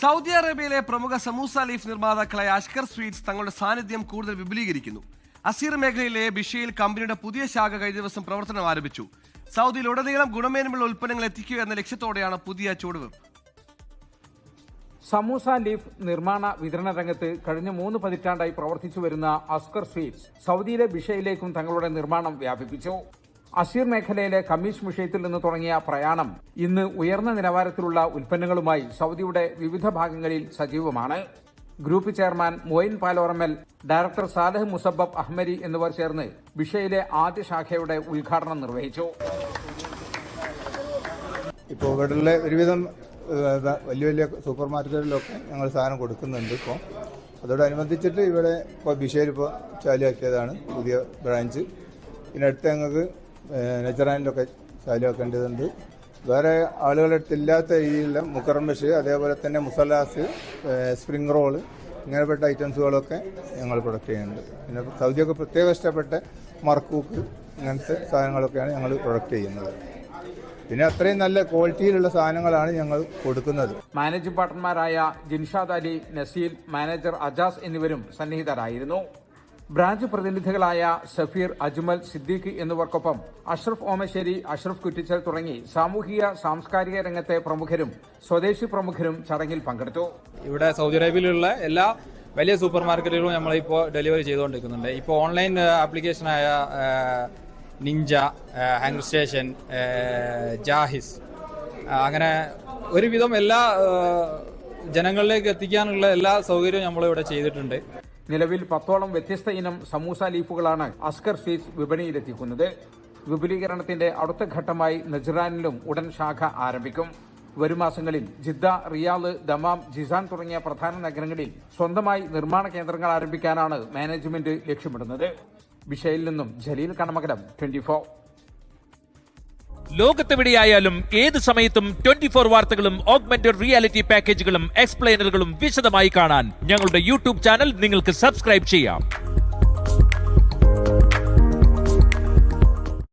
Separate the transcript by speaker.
Speaker 1: Saudi അറേബ്യയിലെ പ്രമുഖ samosa leaf നിർമ്മാതാക്കളായ Ashkar sweets തങ്ങളുടെ സാന്നിധ്യം കൂടുതൽ വിപുലീകരിക്കുന്നു. അസീർ മേഖലയിലെ ബിഷയിൽ കമ്പനിയുടെ പുതിയ ശാഖ കഴിഞ്ഞ ദിവസം പ്രവർത്തനം ആരംഭിച്ചു. സൗദിയിലുടനീളം ഗുണമേന്മയുള്ള ഉൽപ്പന്നങ്ങൾ എത്തിക്കുക എന്ന ലക്ഷ്യത്തോടെയാണ് പുതിയ ചുവടുവെപ്പ്.
Speaker 2: സമൂസ ലീഫ് നിർമ്മാണ വിതരണ രംഗത്ത് കഴിഞ്ഞ 3 പതിറ്റാണ്ടായി പ്രവർത്തിച്ചു വരുന്ന അസ്കർ സ്വീറ്റ്സ് സൗദിയിലെ ബിഷയിലേക്കും തങ്ങളുടെ നിർമ്മാണം വ്യാപിപ്പിച്ചു. അസീർ മേഖലയിലെ കമ്മീഷ് വിഷയത്തിൽ നിന്ന് തുടങ്ങിയ പ്രയാണം ഇന്ന് ഉയർന്ന നിലവാരത്തിലുള്ള ഉൽപ്പന്നങ്ങളുമായി സൗദിയുടെ വിവിധ ഭാഗങ്ങളിൽ സജീവമാണ്. ഗ്രൂപ്പ് ചെയർമാൻ മൊയിൻ പാലോറമൽ, ഡയറക്ടർ സാലഹ് മുസബബ് അഹ്മരി എന്നിവർ ചേർന്ന് ബിഷയിലെ ആദ്യ ശാഖയുടെ ഉദ്ഘാടനം നിർവഹിച്ചു.
Speaker 3: ഇപ്പോൾ ഇവിടെയുള്ള ഒരുവിധം വലിയ വലിയ സൂപ്പർ മാർക്കറ്റുകളിലൊക്കെ ഞങ്ങൾ സാധനം കൊടുക്കുന്നുണ്ട്. ഇപ്പോൾ അതോടനുബന്ധിച്ചിട്ട് ഇവിടെ ഇപ്പോൾ ബിഷയിൽ ഇപ്പോൾ ചാലുവാക്കിയതാണ് പുതിയ ബ്രാഞ്ച്. പിന്നെ അടുത്ത് ഞങ്ങൾക്ക് നെജറാനിലൊക്കെ ചാലുവാക്കേണ്ടതുണ്ട്. വേറെ ആളുകളുടെ അടുത്തില്ലാത്ത രീതിയിലുള്ള മുക്കറം ബഷ്, അതേപോലെ തന്നെ മുസലാസ്, സ്പ്രിംഗ് റോള്, ഇങ്ങനെപ്പെട്ട ഐറ്റംസുകളൊക്കെ ഞങ്ങൾ പ്രൊഡക്റ്റ് ചെയ്യുന്നുണ്ട്. പിന്നെ സൗദിയൊക്കെ പ്രത്യേകം ഇഷ്ടപ്പെട്ട മർക്കൂക്ക്, ഇങ്ങനത്തെ സാധനങ്ങളൊക്കെയാണ് ഞങ്ങൾ പ്രൊഡക്റ്റ് ചെയ്യുന്നത്. പിന്നെ അത്രയും നല്ല ക്വാളിറ്റിയിലുള്ള സാധനങ്ങളാണ് ഞങ്ങൾ കൊടുക്കുന്നത്.
Speaker 2: മാനേജിംഗ് പാർട്ണർമാരായ ജിൻഷാദ് അലി, നസീൽ, മാനേജർ അജാസ് എന്നിവരും സന്നിഹിതരായിരുന്നു. ബ്രാഞ്ച് പ്രതിനിധികളായ സഫീർ, അജ്മൽ, സിദ്ദീഖ് എന്നിവർക്കൊപ്പം അഷ്റഫ് ഓമശ്ശേരി, അഷ്റഫ് കുറ്റിച്ചൽ തുടങ്ങി സാമൂഹിക സാംസ്കാരിക രംഗത്തെ പ്രമുഖരും സ്വദേശി പ്രമുഖരും ചടങ്ങിൽ പങ്കെടുത്തു.
Speaker 4: ഇവിടെ സൗദി അറേബ്യയിലുള്ള എല്ലാ വലിയ സൂപ്പർ മാർക്കറ്റുകളും നമ്മളിപ്പോൾ ഡെലിവറി ചെയ്തുകൊണ്ടിരിക്കുന്നുണ്ട്. ഇപ്പോൾ ഓൺലൈൻ ആപ്ലിക്കേഷനായ നിഞ്ച, ഹാങ്കർ സ്റ്റേഷൻ, ജാഹിസ്, അങ്ങനെ ഒരുവിധം എല്ലാ ജനങ്ങളിലേക്ക് എത്തിക്കാനുള്ള എല്ലാ സൗകര്യവും നമ്മളിവിടെ ചെയ്തിട്ടുണ്ട്.
Speaker 2: നിലവിൽ 10ഓളം വ്യത്യസ്ത ഇനം സമൂസ ലീഫുകളാണ് അസ്കർ സ്വീറ്റ്സ് വിപണിയിലെത്തിക്കുന്നത്. വിപുലീകരണത്തിന്റെ അടുത്ത ഘട്ടമായി നജ്റാനിലും ഉടൻ ശാഖ ആരംഭിക്കും. വരും മാസങ്ങളിൽ ജിദ്ദ, റിയാദ്, ദമാം, ജിസാൻ തുടങ്ങിയ പ്രധാന നഗരങ്ങളിൽ സ്വന്തമായി നിർമ്മാണ കേന്ദ്രങ്ങൾ ആരംഭിക്കാനാണ് മാനേജ്മെന്റ് ലക്ഷ്യമിടുന്നത്. ബിഷയിൽ നിന്നും ജലീൽ കണമകലം, 24.
Speaker 5: ലോകത്തെവിടെയായാലും ഏത് സമയത്തും 24 വാർത്തകളും ഓഗ്മെന്റഡ് റിയാലിറ്റി പാക്കേജുകളും എക്സ്പ്ലെയിനറുകളും വിശദമായി കാണാൻ ഞങ്ങളുടെ യൂട്യൂബ് ചാനൽ നിങ്ങൾക്ക് സബ്സ്ക്രൈബ് ചെയ്യാം.